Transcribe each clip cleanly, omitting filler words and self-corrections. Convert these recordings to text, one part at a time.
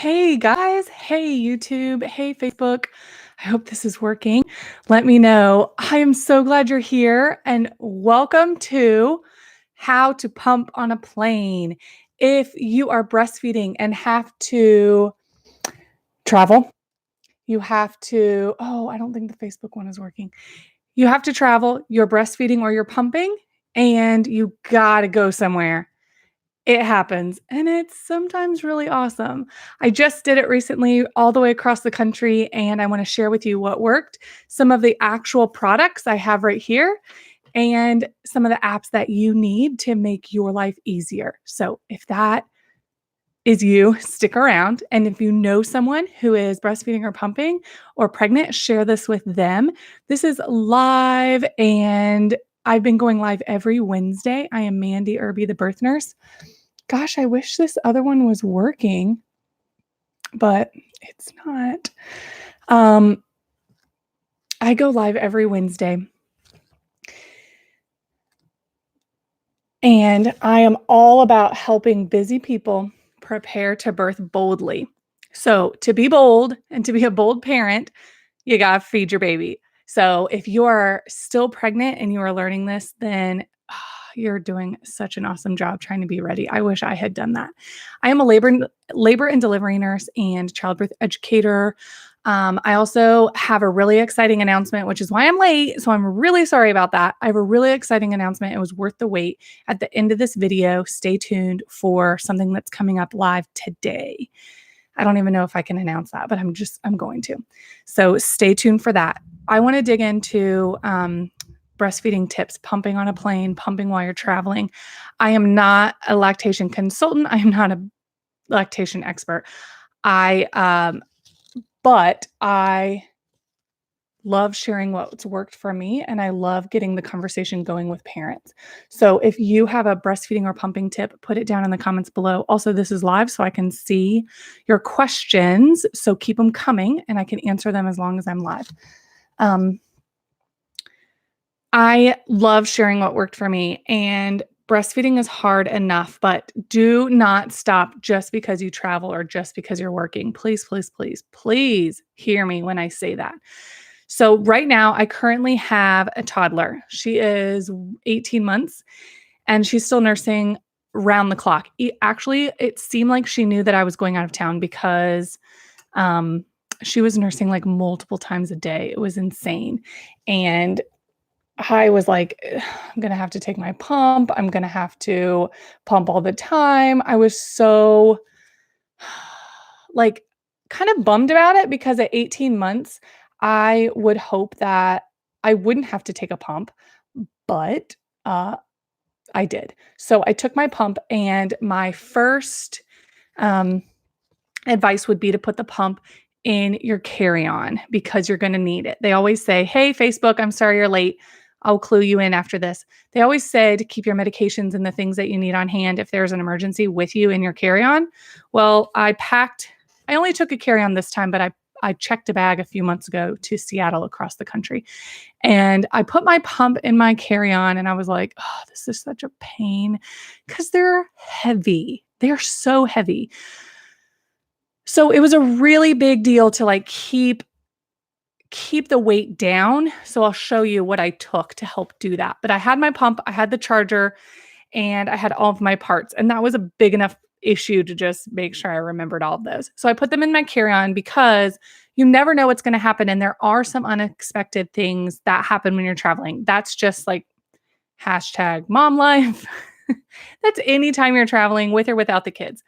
Hey guys, hey YouTube, hey Facebook. I hope this is working. Let me know. I am so glad you're here and welcome to How to Pump on a Plane. If you are breastfeeding and have to travel, you have to, I don't think the Facebook one is working. You have to travel, you're breastfeeding or you're pumping, and you gotta go somewhere. It happens, and it's sometimes really awesome. I just did it recently all the way across the country, and I wanna share with you what worked, some of the actual products I have right here, and some of the apps that you need to make your life easier. So if that is you, stick around, and if you know someone who is breastfeeding or pumping or pregnant, share this with them. This is live, and I've been going live every Wednesday. I am Mandy Irby, the birth nurse. Gosh, I wish this other one was working, but it's not. Um, I go live every Wednesday, and I am all about helping busy people prepare to birth boldly. So, to be bold and to be a bold parent, you got to feed your baby. So, if you are still pregnant and you are learning this, then you're doing such an awesome job trying to be ready. I wish I had done that. I am a labor and delivery nurse and childbirth educator. I also have a really exciting announcement, which is why I'm late. So I'm really sorry about that. I have a really exciting announcement. It was worth the wait. At the end of this video, stay tuned for something that's coming up live today. I don't even know if I can announce that, but I'm going to. So stay tuned for that. I want to dig into breastfeeding tips, pumping on a plane, pumping while you're traveling. I am not a lactation consultant. I am not a lactation expert. But I love sharing what's worked for me, and I love getting the conversation going with parents. So if you have a breastfeeding or pumping tip, put it down in the comments below. Also, this is live, so I can see your questions. So keep them coming, and I can answer them as long as I'm live. I love sharing what worked for me, and breastfeeding is hard enough, but do not stop just because you travel or just because you're working. Please, please, please, please hear me when I say that. So right now, I currently have a toddler. She is 18 months, and she's still nursing round the clock. Actually, it seemed like she knew that I was going out of town because she was nursing like multiple times a day. It was insane. And I was like, I'm going to have to take my pump. I'm going to have to pump all the time. I was so like kind of bummed about it because at 18 months, I would hope that I wouldn't have to take a pump, but I did. So I took my pump, and my first advice would be to put the pump in your carry-on because you're going to need it. They always say, hey, Facebook, I'm sorry you're late. I'll clue you in after this. They always say to keep your medications and the things that you need on hand if there's an emergency with you in your carry-on. Well, I only took a carry-on this time, but I checked a bag a few months ago to Seattle across the country. And I put my pump in my carry-on, and I was like, oh, this is such a pain because they're heavy. They're so heavy. So it was a really big deal to like keep the weight down. So I'll show you what I took to help do that. But I had my pump, I had the charger, and I had all of my parts. And that was a big enough issue to just make sure I remembered all of those. So I put them in my carry-on because you never know what's going to happen. And there are some unexpected things that happen when you're traveling. That's just like hashtag mom life. That's anytime you're traveling with or without the kids.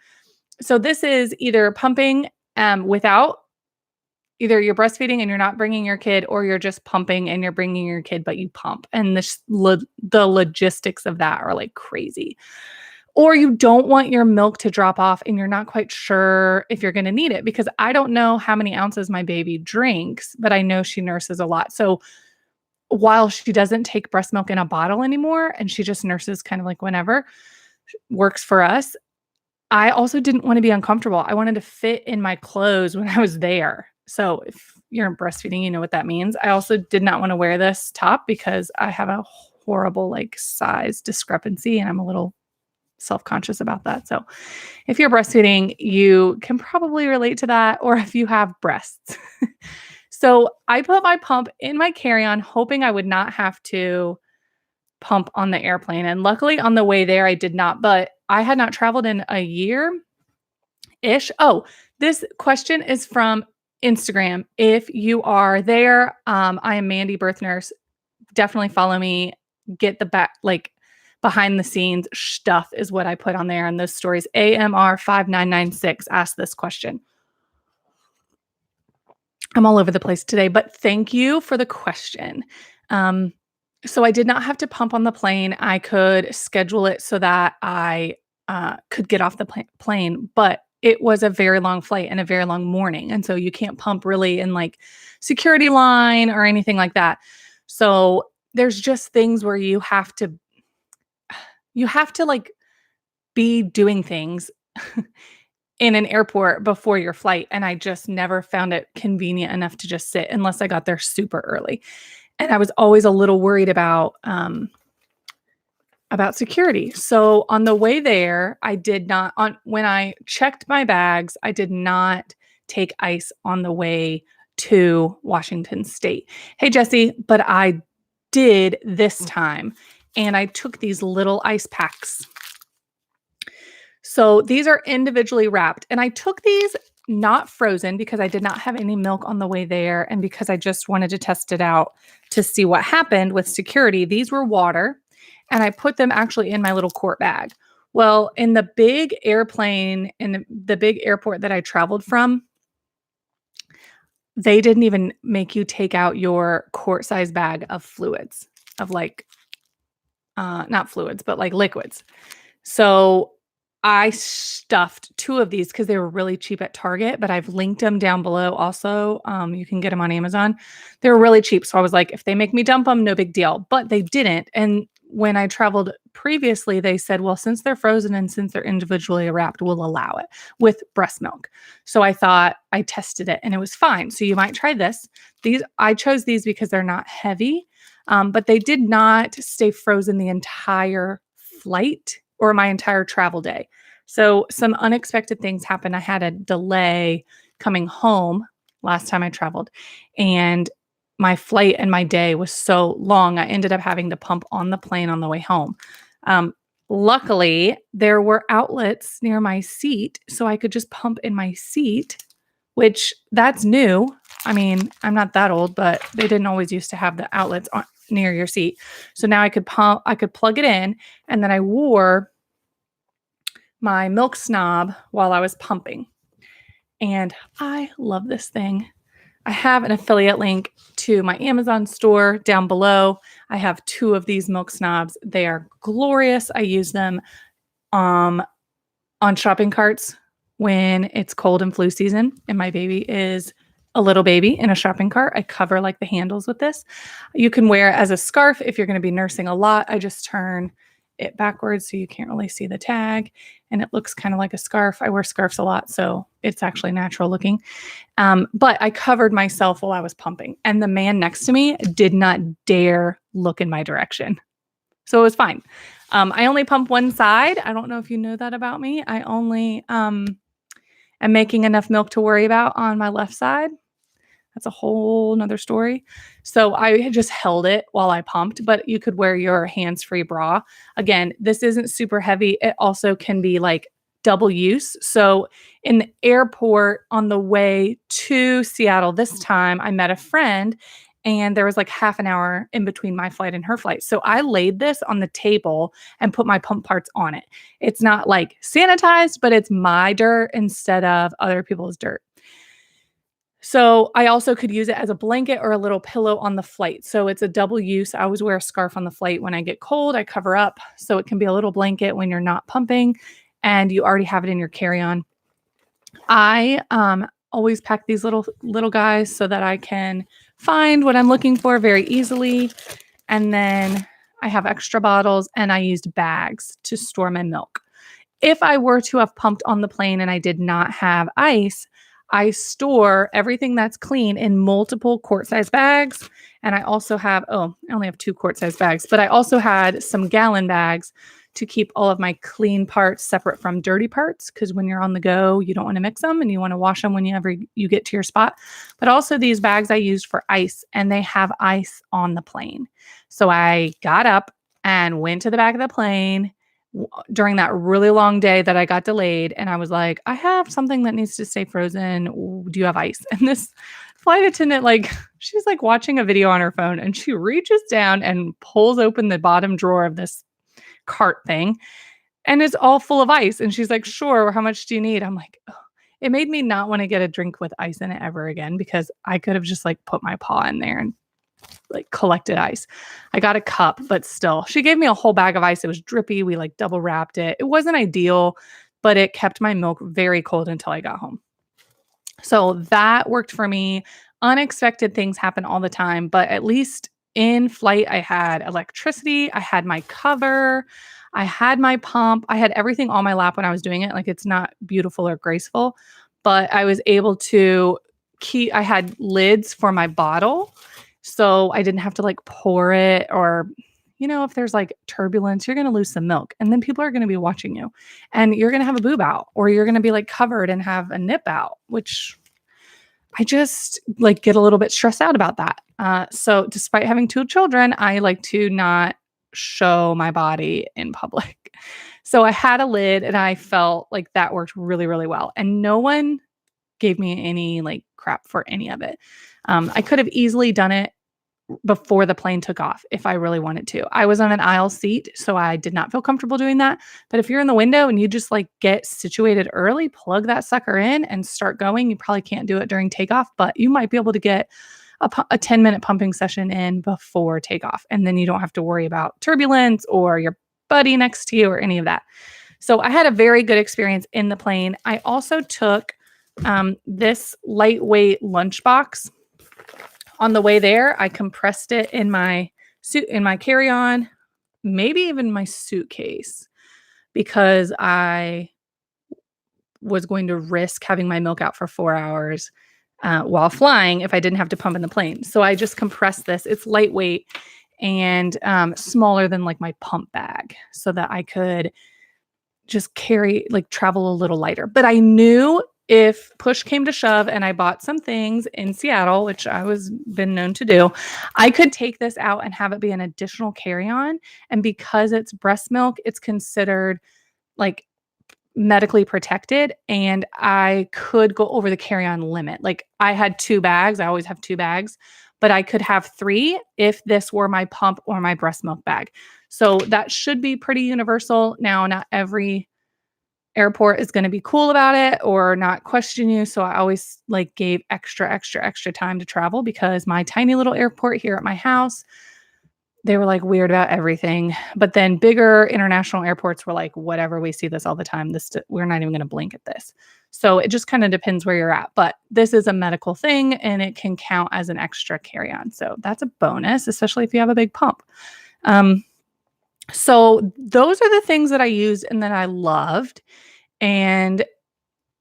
So this is either pumping without, either you're breastfeeding and you're not bringing your kid, or you're just pumping and you're bringing your kid, but you pump. And the logistics of that are like crazy. Or you don't want your milk to drop off and you're not quite sure if you're going to need it, because I don't know how many ounces my baby drinks, but I know she nurses a lot. So while she doesn't take breast milk in a bottle anymore and she just nurses kind of like whenever works for us, I also didn't want to be uncomfortable. I wanted to fit in my clothes when I was there. So if you're breastfeeding, you know what that means. I also did not want to wear this top because I have a horrible like size discrepancy and I'm a little self-conscious about that. So if you're breastfeeding, you can probably relate to that, or if you have breasts. So I put my pump in my carry-on, hoping I would not have to pump on the airplane. And luckily on the way there, I did not, but I had not traveled in a year-ish. Oh, this question is from Instagram. If you are there, I am Mandy Birth Nurse. Definitely follow me. Get the back, like behind the scenes stuff is what I put on there in those stories. AMR5996 asked this question. I'm all over the place today, but thank you for the question. So I did not have to pump on the plane. I could schedule it so that I could get off the plane, but it was a very long flight and a very long morning. And so you can't pump really in like security line or anything like that. So there's just things where you have to like be doing things in an airport before your flight. And I just never found it convenient enough to just sit unless I got there super early. And I was always a little worried about security. So on the way there, when I checked my bags, I did not take ice on the way to Washington State. Hey, Jesse, but I did this time. And I took these little ice packs. So these are individually wrapped. And I took these not frozen because I did not have any milk on the way there. And because I just wanted to test it out to see what happened with security. These were water. And I put them actually in my little quart bag. Well, in the big airplane, in the big airport that I traveled from, they didn't even make you take out your quart size bag of fluids, of like, not fluids, but like liquids. So I stuffed 2 of these because they were really cheap at Target, but I've linked them down below also. You can get them on Amazon. They were really cheap. So I was like, if they make me dump them, no big deal. But they didn't. And when I traveled previously, they said, well, since they're frozen and since they're individually wrapped, we'll allow it with breast milk. So I thought, I tested it and it was fine. So you might try this. I chose these because they're not heavy, but they did not stay frozen the entire flight or my entire travel day. So some unexpected things happened. I had a delay coming home last time I traveled, and my flight and my day was so long, I ended up having to pump on the plane on the way home. Luckily, there were outlets near my seat, so I could just pump in my seat, which that's new. I mean, I'm not that old, but they didn't always used to have the outlets near your seat. So now I could plug it in, and then I wore my milk snob while I was pumping. And I love this thing. I have an affiliate link to my Amazon store down below. I have 2 of these milk snobs. They are glorious. I use them on shopping carts when it's cold and flu season and my baby is a little baby in a shopping cart. I cover like the handles with this. You can wear it as a scarf if you're going to be nursing a lot. I just turn it backwards so you can't really see the tag, and it looks kind of like a scarf. I wear scarves a lot, so it's actually natural looking. But I covered myself while I was pumping, and the man next to me did not dare look in my direction. So it was fine. I only pump one side. I don't know if you know that about me. I only am making enough milk to worry about on my left side. That's a whole nother story. So I just held it while I pumped, but you could wear your hands-free bra. Again, this isn't super heavy. It also can be like double use. So in the airport on the way to Seattle this time, I met a friend and there was like half an hour in between my flight and her flight. So I laid this on the table and put my pump parts on it. It's not like sanitized, but it's my dirt instead of other people's dirt. So I also could use it as a blanket or a little pillow on the flight. So it's a double use. I always wear a scarf on the flight. When I get cold, I cover up. So it can be a little blanket when you're not pumping and you already have it in your carry-on. I always pack these little guys so that I can find what I'm looking for very easily. And then I have extra bottles and I used bags to store my milk. If I were to have pumped on the plane and I did not have ice, I store everything that's clean in multiple quart-size bags. And I also have, I only have 2 quart-size bags, but I also had some gallon bags to keep all of my clean parts separate from dirty parts, because when you're on the go, you don't want to mix them and you want to wash them whenever you get to your spot. But also these bags I used for ice, and they have ice on the plane. So I got up and went to the back of the plane during that really long day that I got delayed. And I was like, I have something that needs to stay frozen. Do you have ice? And this flight attendant, like, she's like watching a video on her phone, and she reaches down and pulls open the bottom drawer of this cart thing, and it's all full of ice. And she's like, sure, how much do you need? I'm like, ugh. It made me not want to get a drink with ice in it ever again, because I could have just like put my paw in there and like collected ice. I got a cup, but still, she gave me a whole bag of ice. It was drippy. We like double wrapped it. It wasn't ideal, but it kept my milk very cold until I got home. So that worked for me. Unexpected things happen all the time, but at least in flight, I had electricity, I had my cover, I had my pump, I had everything on my lap when I was doing it. Like, it's not beautiful or graceful, but I was able to I had lids for my bottle. So I didn't have to like pour it, or, if there's like turbulence, you're going to lose some milk, and then people are going to be watching you, and you're going to have a boob out, or you're going to be like covered and have a nip out, which I just like get a little bit stressed out about that. So despite having 2 children, I like to not show my body in public. So I had a lid, and I felt like that worked really, really well. And no one gave me any like crap for any of it. I could have easily done it before the plane took off if I really wanted to. I was on an aisle seat, so I did not feel comfortable doing that. But if you're in the window and you just like get situated early, plug that sucker in and start going. You probably can't do it during takeoff, but you might be able to get a 10-minute pumping session in before takeoff. And then you don't have to worry about turbulence or your buddy next to you or any of that. So I had a very good experience in the plane. I also took this lightweight lunchbox. On the way there, I compressed it in my carry-on, maybe even my suitcase, because I was going to risk having my milk out for 4 hours while flying if I didn't have to pump in the plane. So I just compressed this. It's lightweight and smaller than like my pump bag, so that I could just travel a little lighter. But I knew if push came to shove and I bought some things in Seattle, which I was been known to do, I could take this out and have it be an additional carry-on. And because it's breast milk, it's considered like medically protected, and I could go over the carry-on limit. Like, I had 2 bags. I always have 2 bags, but I could have 3 if this were my pump or my breast milk bag. So that should be pretty universal. Now, not every airport is going to be cool about it or not question you. So I always like gave extra time to travel, because my tiny little airport here at my house, they were like weird about everything. But then bigger international airports were like, whatever, we see this all the time. We're not even going to blink at this. So it just kind of depends where you're at. But this is a medical thing, and it can count as an extra carry-on. So that's a bonus, especially if you have a big pump. So those are the things that I used and that I loved, and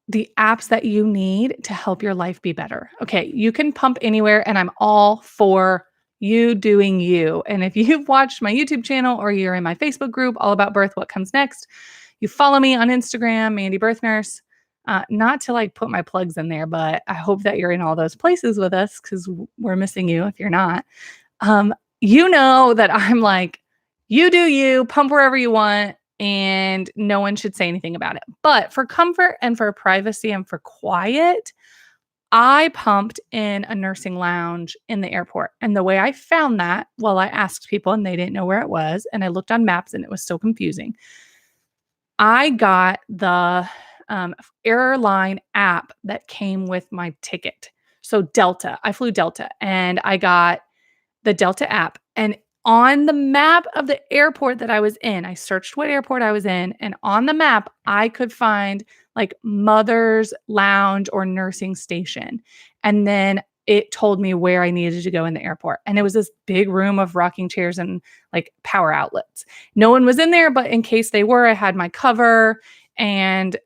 the apps that you need to help your life be better. Okay, you can pump anywhere, and I'm all for you doing you. And if you've watched my YouTube channel or you're in my Facebook group, All About Birth, What Comes Next, you follow me on Instagram, Mandy Birth Nurse. Not to like put my plugs in there, but I hope that you're in all those places with us, because we're missing you if you're not. You know that I'm like, you do you, pump wherever you want, and no one should say anything about it. But for comfort and for privacy and for quiet, I pumped in a nursing lounge in the airport. And the way I found that, well, I asked people and they didn't know where it was, and I looked on maps and it was so confusing. I got the airline app that came with my ticket. So Delta, I flew Delta, and I got the Delta app. And on the map of the airport that I was in, I searched what airport I was in, and on the map, I could find like mother's lounge or nursing station. And then it told me where I needed to go in the airport. And it was this big room of rocking chairs and like power outlets. No one was in there, but in case they were, I had my cover, and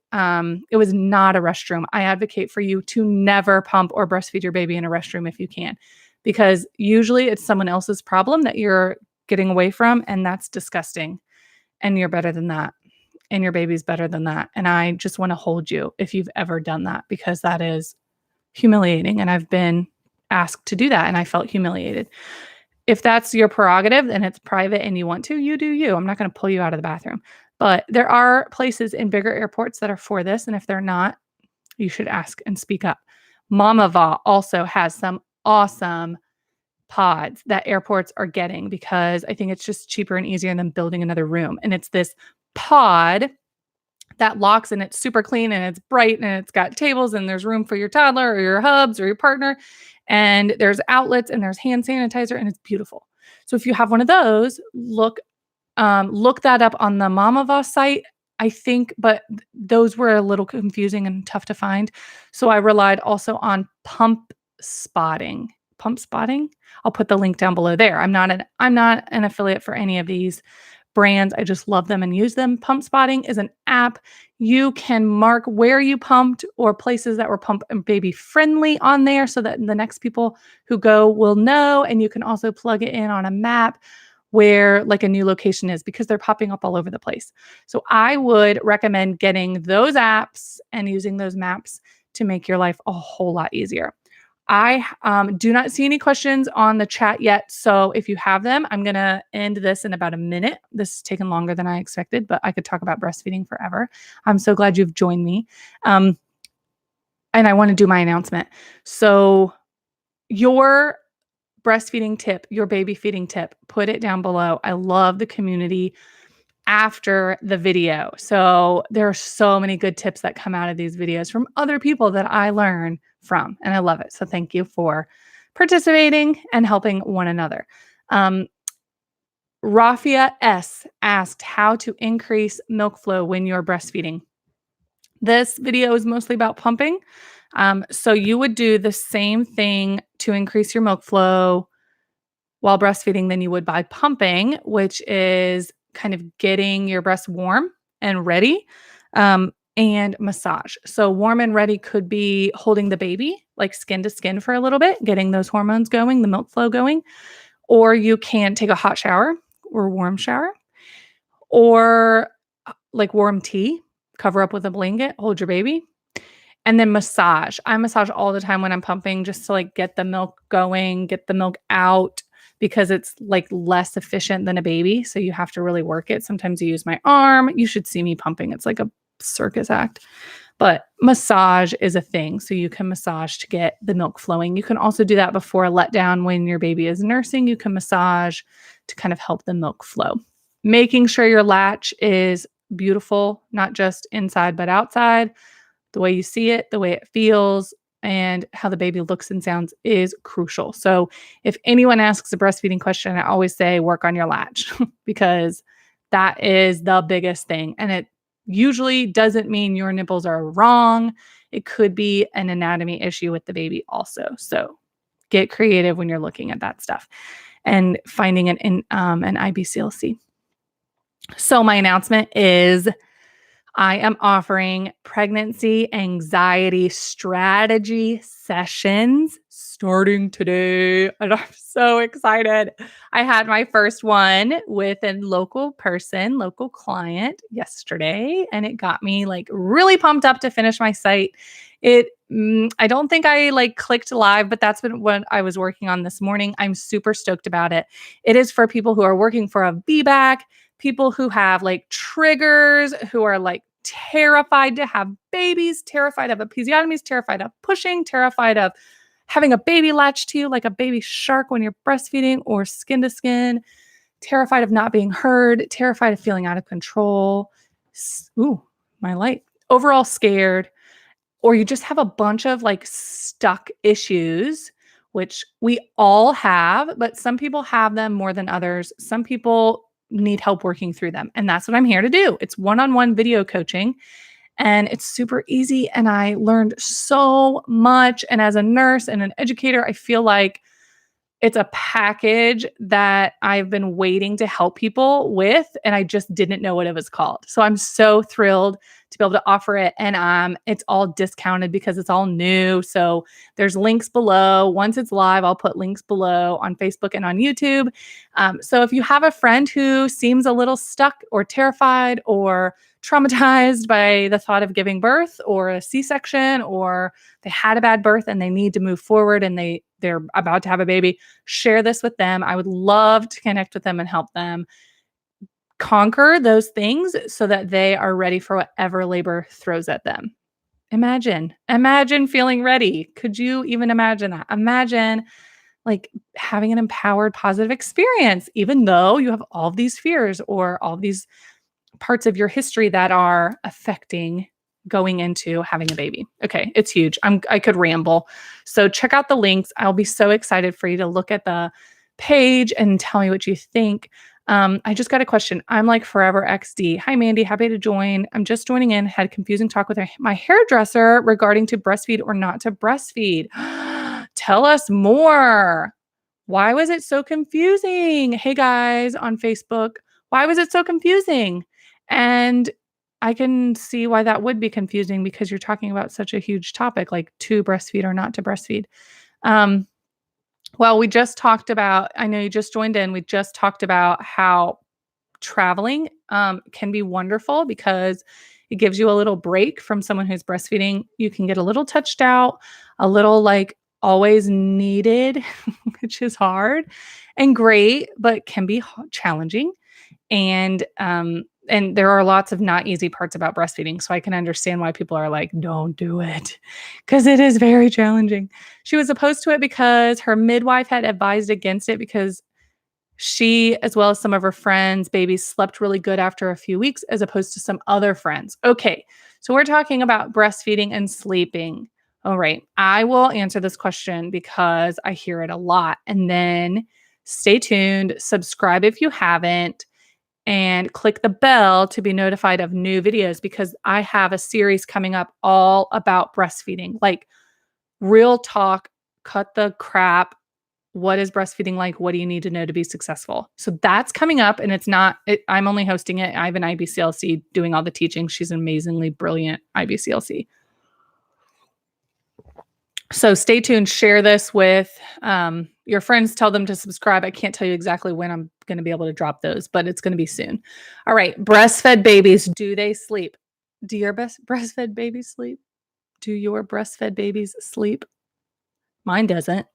it was not a restroom. I advocate for you to never pump or breastfeed your baby in a restroom if you can, because usually it's someone else's problem that you're getting away from, and that's disgusting. and you're better than that. And your baby's better than that. And I just want to hold you if you've ever done that, because that is humiliating. And I've been asked to do that and I felt humiliated. If that's your prerogative and it's private and you want to, you do you. I'm not going to pull you out of the bathroom. But there are places in bigger airports that are for this. And if they're not, you should ask and speak up. Mamava also has some awesome pods that airports are getting because I think it's just cheaper and easier than building another room. And it's this pod that locks and it's super clean and it's bright and it's got tables and there's room for your toddler or your hubs or your partner. And there's outlets and there's hand sanitizer and it's beautiful. So if you have one of those, look that up on the Mamava site, I think, but those were a little confusing and tough to find. So I relied also on pump spotting. Pump spotting? I'll put the link down below there. I'm not an affiliate for any of these brands. I just love them and use them. Pump spotting is an app. You can mark where you pumped or places that were pump and baby friendly on there so that the next people who go will know. And you can also plug it in on a map where like a new location is because they're popping up all over the place. So I would recommend getting those apps and using those maps to make your life a whole lot easier. I do not see any questions on the chat yet. So if you have them, I'm going to end this in about a minute. This has taken longer than I expected, but I could talk about breastfeeding forever. I'm so glad you've joined me. And I want to do my announcement. So your breastfeeding tip, your baby feeding tip, put it down below. I love the community after the video. So there are so many good tips that come out of these videos from other people that I learn from, and I love it. So thank you for participating and helping one another. Rafia S asked how to increase milk flow when you're breastfeeding. This video is mostly about pumping. So you would do the same thing to increase your milk flow while breastfeeding than you would by pumping, which is kind of getting your breast warm and ready, and massage. So warm and ready could be holding the baby like skin to skin for a little bit, getting those hormones going, the milk flow going, or you can take a hot shower or warm shower, or like warm tea, cover up with a blanket, hold your baby. And then massage. I massage all the time when I'm pumping just to like get the milk going, get the milk out, because it's like less efficient than a baby. So you have to really work it. Sometimes you use my arm. You should see me pumping. It's like a circus act. But massage is a thing. So you can massage to get the milk flowing. You can also do that before a letdown when your baby is nursing. You can massage to kind of help the milk flow. Making sure your latch is beautiful, not just inside but outside. The way you see it, the way it feels, and how the baby looks and sounds is crucial. So if anyone asks a breastfeeding question, I always say work on your latch because that is the biggest thing. And it usually doesn't mean your nipples are wrong. It could be an anatomy issue with the baby also. So get creative when you're looking at that stuff and finding an IBCLC. So my announcement is I am offering pregnancy anxiety strategy sessions starting today. And I'm so excited. I had my first one with a local client yesterday, and it got me like really pumped up to finish my site. I don't think I like clicked live, but that's been what I was working on this morning. I'm super stoked about it. It is for people who are working for a VBAC, people who have like triggers, who are like terrified to have babies, terrified of episiotomies, terrified of pushing, terrified of having a baby latch to you like a baby shark when you're breastfeeding or skin to skin, terrified of not being heard, terrified of feeling out of control. Ooh, my light. Overall scared, or you just have a bunch of like stuck issues, which we all have, but some people have them more than others. Some people need help working through them. And that's what I'm here to do. It's one-on-one video coaching and it's super easy. And I learned so much. And as a nurse and an educator, I feel like it's a package that I've been waiting to help people with, and I just didn't know what it was called. So I'm so thrilled to be able to offer it. And it's all discounted because it's all new. So there's links below. Once it's live, I'll put links below on Facebook and on YouTube. So if you have a friend who seems a little stuck or terrified or traumatized by the thought of giving birth or a C-section, or they had a bad birth and they need to move forward and they're about to have a baby, share this with them. I would love to connect with them and help them conquer those things so that they are ready for whatever labor throws at them. Imagine feeling ready. Could you even imagine that? Imagine like having an empowered, positive experience, even though you have all of these fears or all of these parts of your history that are affecting going into having a baby. Okay, it's huge. I could ramble. So check out the links. I'll be so excited for you to look at the page and tell me what you think. I just got a question. I'm like Forever XD. Hi, Mandy. Happy to join. I'm just joining in. Had a confusing talk with my hairdresser regarding to breastfeed or not to breastfeed. Tell us more. Why was it so confusing? Hey, guys on Facebook. Why was it so confusing? And I can see why that would be confusing because you're talking about such a huge topic, like to breastfeed or not to breastfeed. Well, we just talked about, I know you just joined in, we just talked about how traveling can be wonderful because it gives you a little break from someone who's breastfeeding. You can get a little touched out, a little like always needed, which is hard and great, but can be challenging. And there are lots of not easy parts about breastfeeding. So I can understand why people are like, don't do it because it is very challenging. She was opposed to it because her midwife had advised against it because she, as well as some of her friends' babies, slept really good after a few weeks, as opposed to some other friends. Okay, so we're talking about breastfeeding and sleeping. All right, I will answer this question because I hear it a lot. And then stay tuned, subscribe if you haven't, and click the bell to be notified of new videos because I have a series coming up all about breastfeeding, like real talk, cut the crap. What is breastfeeding like? What do you need to know to be successful? So that's coming up, and I'm only hosting it. I have an IBCLC doing all the teaching. She's an amazingly brilliant IBCLC. So stay tuned. Share this with your friends. Tell them to subscribe. I can't tell you exactly when I'm going to be able to drop those, but it's going to be soon. All right. Breastfed babies. Do they sleep? Do your breastfed babies sleep? Do your breastfed babies sleep? Mine doesn't.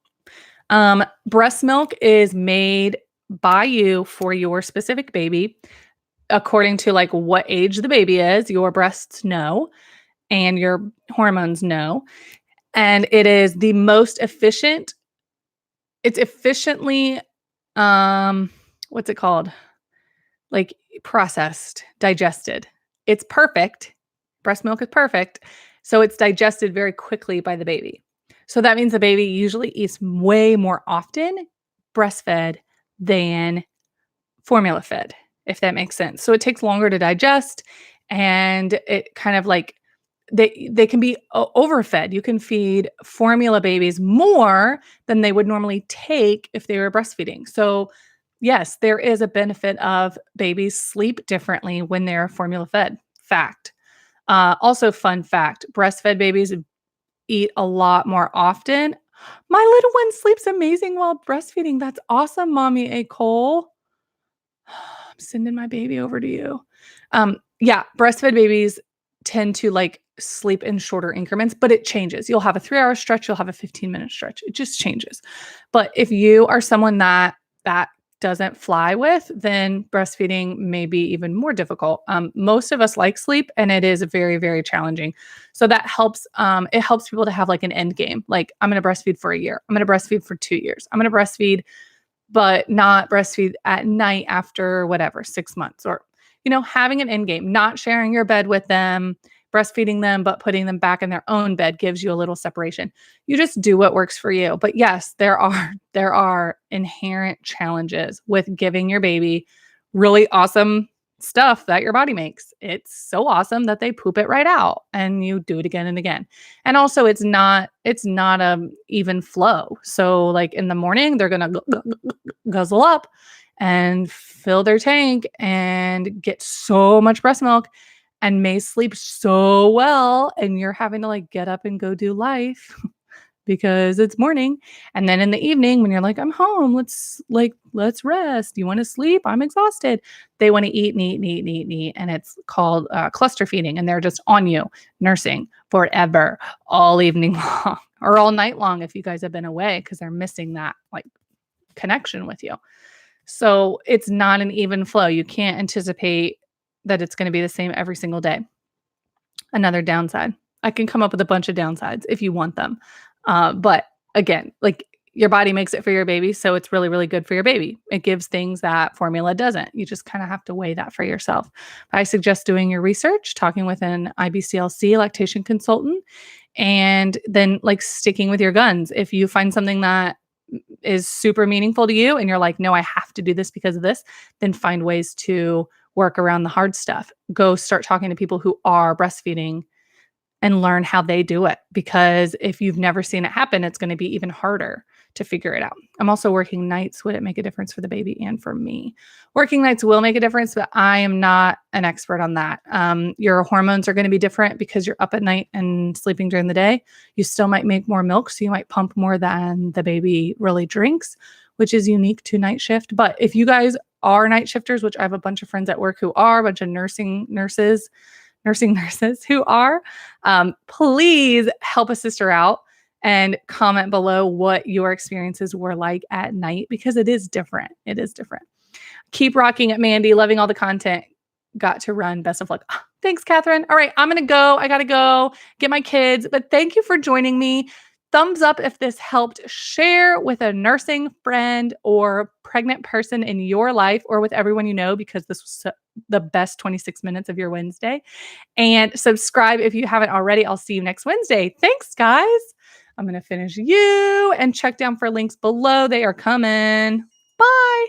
Breast milk is made by you for your specific baby according to like what age the baby is. Your breasts know and your hormones know. And it is the most efficient. It's efficiently, what's it called? Like processed, digested. It's perfect. Breast milk is perfect. So it's digested very quickly by the baby. So that means the baby usually eats way more often breastfed than formula fed, if that makes sense. So it takes longer to digest and it kind of like they can be overfed. You can feed formula babies more than they would normally take if they were breastfeeding. So yes, there is a benefit of babies sleep differently when they're formula fed. Fact. Also, fun fact, breastfed babies eat a lot more often. My little one sleeps amazing while breastfeeding. That's awesome, Mommy A. Cole. I'm sending my baby over to you. Yeah, breastfed babies tend to like sleep in shorter increments, but it changes. You'll have a 3-hour stretch, you'll have a 15-minute stretch. It just changes. But if you are someone that doesn't fly with, then breastfeeding may be even more difficult. Most of us like sleep, and it is very, very challenging. So that helps. It helps people to have like an end game. Like I'm going to breastfeed for a year. I'm going to breastfeed for 2 years. I'm going to breastfeed, but not breastfeed at night after whatever, 6 months, or having an end game. Not sharing your bed with them, breastfeeding them, but putting them back in their own bed gives you a little separation. You just do what works for you. But yes, there are inherent challenges with giving your baby really awesome stuff that your body makes. It's so awesome that they poop it right out and you do it again and again. And also it's not a even flow. So like in the morning, they're going to guzzle up and fill their tank and get so much breast milk. and may sleep so well, and you're having to like get up and go do life because it's morning. And then in the evening, when you're like, I'm home, let's rest. You want to sleep? I'm exhausted. They want to eat and eat and eat and eat and eat. And it's called cluster feeding. And they're just on you, nursing forever, all evening long or all night long if you guys have been away because they're missing that like connection with you. So it's not an even flow. You can't anticipate that it's going to be the same every single day. Another downside. I can come up with a bunch of downsides if you want them. But again, like your body makes it for your baby. So it's really, really good for your baby. It gives things that formula doesn't. You just kind of have to weigh that for yourself. I suggest doing your research, talking with an IBCLC lactation consultant, and then like sticking with your guns. If you find something that is super meaningful to you and you're like, no, I have to do this because of this, then find ways to work around the hard stuff. Go start talking to people who are breastfeeding and learn how they do it. Because if you've never seen it happen, it's going to be even harder to figure it out. I'm also working nights. Would it make a difference for the baby and for me? Working nights will make a difference, but I am not an expert on that. Your hormones are going to be different because you're up at night and sleeping during the day. You still might make more milk, so you might pump more than the baby really drinks, which is unique to night shift. But if you guys are night shifters, which I have a bunch of friends at work who are, a bunch of nursing nurses who are, please help a sister out and comment below what your experiences were like at night because it is different. It is different. Keep rocking it, Mandy. Loving all the content. Got to run. Best of luck. Thanks, Catherine. All right, I'm going to go. I got to go get my kids. But thank you for joining me. Thumbs up if this helped. Share with a nursing friend or pregnant person in your life or with everyone you know because this was the best 26 minutes of your Wednesday. And subscribe if you haven't already. I'll see you next Wednesday. Thanks, guys. I'm going to finish you and check down for links below. They are coming. Bye.